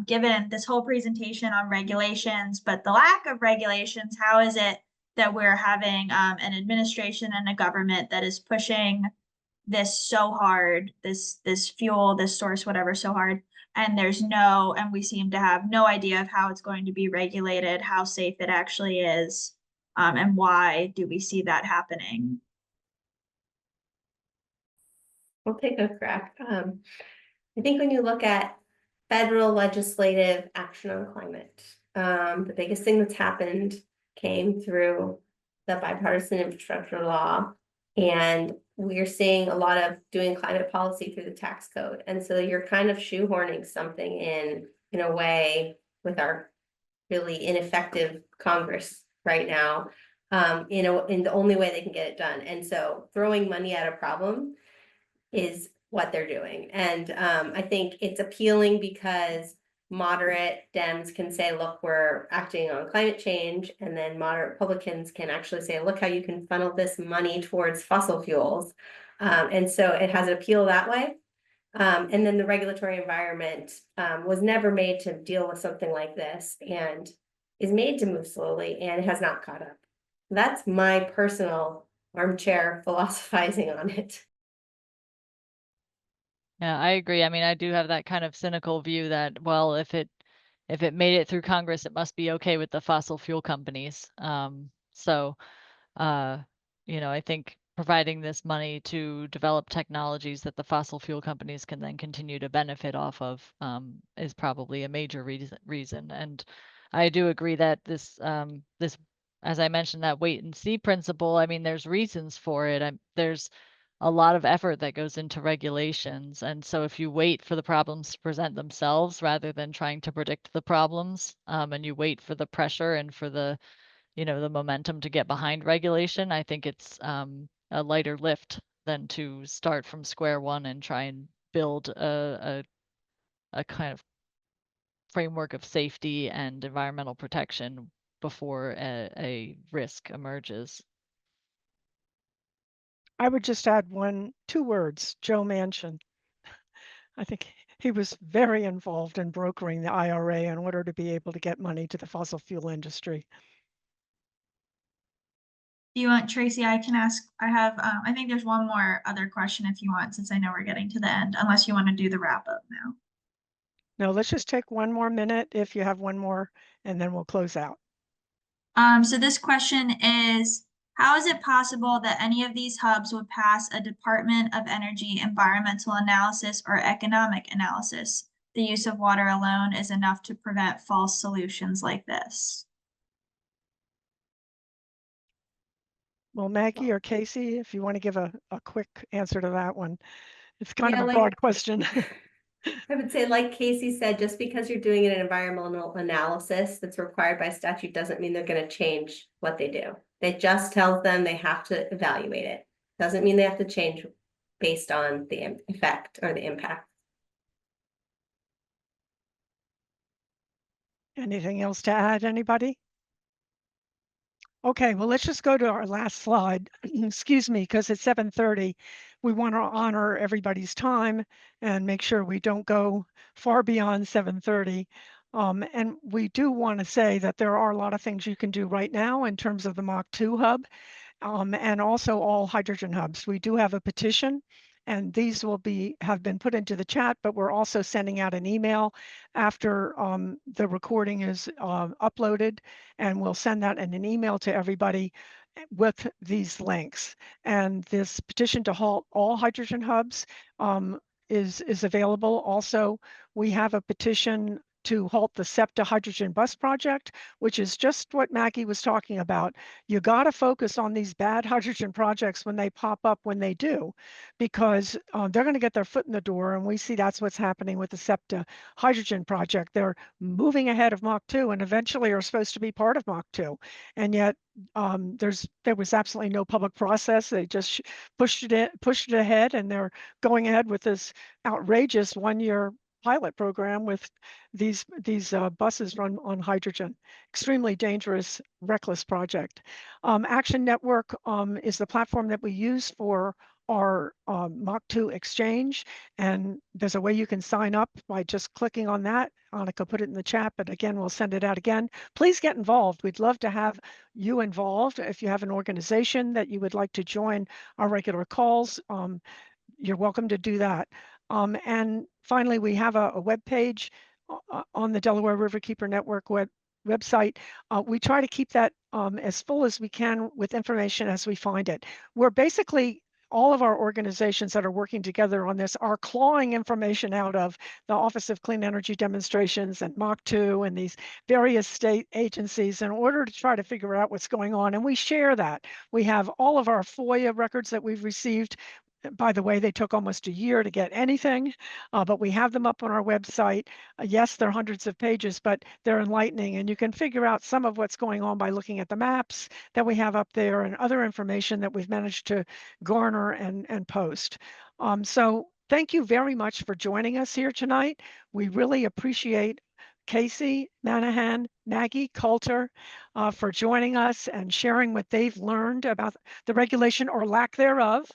given this whole presentation on regulations, but the lack of regulations, how is it that we're having an administration and a government that is pushing this so hard, this fuel, this source, whatever, so hard, and and we seem to have no idea of how it's going to be regulated, how safe it actually is. And why do we see that happening? We'll take a crack. I think when you look at federal legislative action on climate, the biggest thing that's happened came through the bipartisan infrastructure law. And we're seeing a lot of doing climate policy through the tax code. And so you're kind of shoehorning something in a way with our really ineffective Congress right now, in the only way they can get it done. And so throwing money at a problem is what they're doing. And I think it's appealing because moderate Dems can say, look, we're acting on climate change. And then moderate Republicans can actually say, look how you can funnel this money towards fossil fuels. And so it has an appeal that way. And then the regulatory environment was never made to deal with something like this and is made to move slowly and has not caught up. That's my personal armchair philosophizing on it. Yeah, I agree. I mean, I do have that kind of cynical view that, well, if it made it through Congress, it must be okay with the fossil fuel companies. I think providing this money to develop technologies that the fossil fuel companies can then continue to benefit off of is probably a major reason. And I do agree that this, as I mentioned, that wait and see principle, I mean, there's reasons for it. There's a lot of effort that goes into regulations. And so if you wait for the problems to present themselves rather than trying to predict the problems, and you wait for the pressure and for the momentum to get behind regulation, I think it's a lighter lift than to start from square one and try and build a kind of framework of safety and environmental protection before a risk emerges. I would just add two words, Joe Manchin. I think he was very involved in brokering the IRA in order to be able to get money to the fossil fuel industry. Do you want, Tracy, I can ask, I think there's one more other question if you want, since I know we're getting to the end, unless you want to do the wrap up now. No, let's just take one more minute if you have one more, and then we'll close out. So this question is, how is it possible that any of these hubs would pass a Department of Energy environmental analysis or economic analysis? The use of water alone is enough to prevent false solutions like this. Well, Maggie or Kacy, if you want to give a quick answer to that one. It's kind Yeah, of a broad question. I would say, like Kacy said, just because you're doing an environmental analysis that's required by statute doesn't mean they're going to change what they do. It just tells them they have to evaluate it. Doesn't mean they have to change based on the effect or the impact. Anything else to add, anybody? Okay, well, let's just go to our last slide. Excuse me, because it's 7:30. We want to honor everybody's time and make sure we don't go far beyond 7:30. And we do want to say that there are a lot of things you can do right now in terms of the MACH2 hub, and also all hydrogen hubs. We do have a petition, and these have been put into the chat, but we're also sending out an email after the recording is uploaded, and we'll send that in an email to everybody with these links. And this petition to halt all hydrogen hubs is available. Also, we have a petition to halt the SEPTA hydrogen bus project, which is just what Maggie was talking about. You got to focus on these bad hydrogen projects when they pop up, when they do, because they're going to get their foot in the door. And we see that's what's happening with the SEPTA hydrogen project. They're moving ahead of MACH2 and eventually are supposed to be part of MACH2. And yet there was absolutely no public process. They just pushed it ahead, and they're going ahead with this outrageous one-year pilot program with these buses run on hydrogen. Extremely dangerous, reckless project. Action Network is the platform that we use for our MACH2 exchange, and there's a way you can sign up by just clicking on that. Annika put it in the chat, but again, we'll send it out again. Please get involved. We'd love to have you involved. If you have an organization that you would like to join our regular calls, you're welcome to do that. And finally, we have a web page on the Delaware Riverkeeper Network website. We try to keep that as full as we can with information as we find it. We're basically, all of our organizations that are working together on this are clawing information out of the Office of Clean Energy Demonstrations and MACH2 and these various state agencies in order to try to figure out what's going on. And we share that. We have all of our FOIA records that we've received. by the way, they took almost a year to get anything, but we have them up on our website. Yes, they're hundreds of pages, but they're enlightening, and you can figure out some of what's going on by looking at the maps that we have up there and other information that we've managed to garner and post. So thank you very much for joining us here tonight. We really appreciate Kacy Manahan, Maggie Coulter, for joining us and sharing what they've learned about the regulation or lack thereof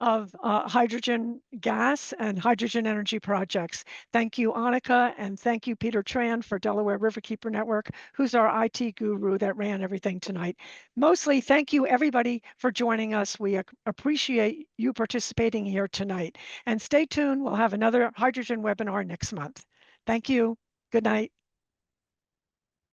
of hydrogen gas and hydrogen energy projects. Thank you, Annika, and thank you, Peter Tran, for Delaware Riverkeeper Network, who's our IT guru that ran everything tonight. Mostly, thank you, everybody, for joining us. We appreciate you participating here tonight. And stay tuned. We'll have another hydrogen webinar next month. Thank you. Good night.